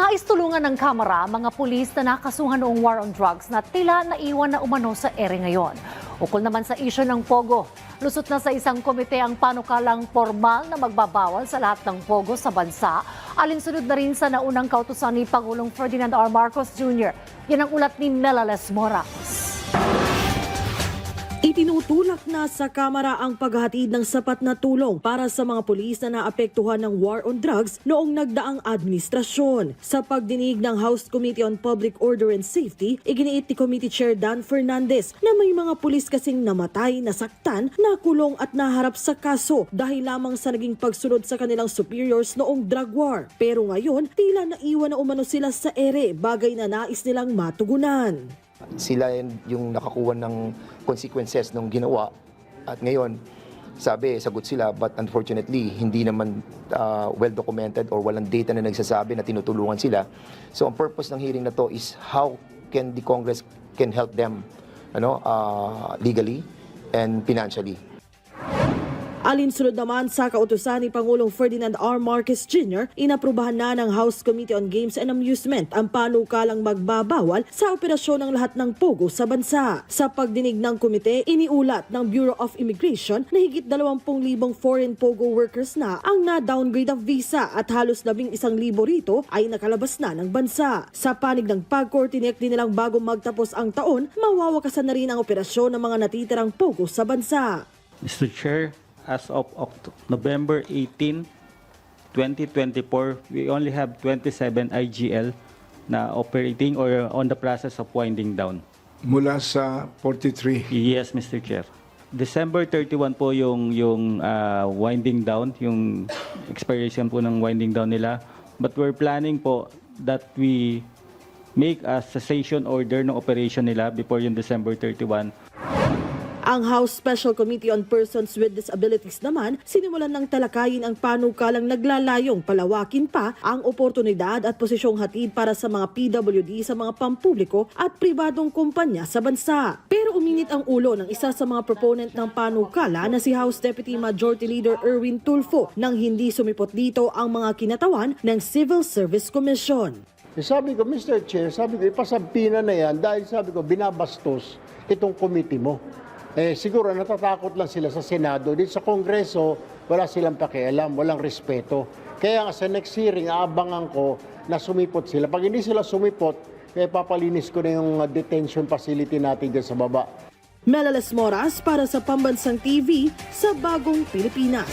Nais tulungan ng Kamara mga pulis na nakasuhan noong war on drugs na tila naiwan na umano sa ere ngayon. Ukol naman sa isyu ng Pogo, lusot na sa isang komite ang panukalang formal na magbabawal sa lahat ng Pogo sa bansa. Alinsunod na rin sa naunang kautusan ni Pangulong Ferdinand R. Marcos Jr. Yan ang ulat ni Melales Moraes. Itinutulak na sa Kamara ang paghahatid ng sapat na tulong para sa mga pulis na naapektuhan ng war on drugs noong nagdaang administrasyon. Sa pagdinig ng House Committee on Public Order and Safety, iginiit ni Committee Chair Dan Fernandez na may mga pulis kasing namatay, nasaktan, nakulong at naharap sa kaso dahil lamang sa naging pagsunod sa kanilang superiors noong drug war. Pero ngayon, tila naiwan na umano sila sa ere, bagay na nais nilang matugunan. Sila yung nakakuha ng consequences ng ginawa at ngayon sagot sila, but unfortunately hindi naman well documented or walang data na nagsasabi na tinutulungan sila. So ang purpose ng hearing na to is how can the Congress can help them legally and financially. Alinsunod naman sa kautusan ni Pangulong Ferdinand R. Marcos Jr., inaprubahan na ng House Committee on Games and Amusement ang panukalang magbabawal sa operasyon ng lahat ng Pogo sa bansa. Sa pagdinig ng komite, iniulat ng Bureau of Immigration na higit 20,000 foreign Pogo workers na ang na-downgrade ng visa at halos 11,000 rito ay nakalabas na ng bansa. Sa panig ng PAGCOR, tiniyak din nilang bago magtapos ang taon, mawawakasan na rin ang operasyon ng mga natitirang Pogo sa bansa. Mr. Chair, as of November 18, 2024, we only have 27 IGL na operating or on the process of winding down. Mula sa 43. Yes, Mr. Chair. December 31 po yung winding down, yung expiration po ng winding down nila. But we're planning po that we make a cessation order ng operation nila before yung December 31. Ang House Special Committee on Persons with Disabilities naman, sinimulan ng talakayin ang panukalang naglalayong palawakin pa ang oportunidad at posisyong hatid para sa mga PWD sa mga pampubliko at pribadong kumpanya sa bansa. Pero uminit ang ulo ng isa sa mga proponent ng panukala na si House Deputy Majority Leader Erwin Tulfo nang hindi sumipot dito ang mga kinatawan ng Civil Service Commission. Sabi ko, Mr. Chair, ipasampina na yan dahil binabastos itong committee mo. Siguro natatakot lang sila sa Senado. Dito sa Kongreso, wala silang pakialam, walang respeto. Kaya nga sa next hearing, aabangan ko na sumipot sila. Pag hindi sila sumipot, papalinis ko na yung detention facility natin dyan sa baba. Melales Moraes para sa Pambansang TV sa Bagong Pilipinas.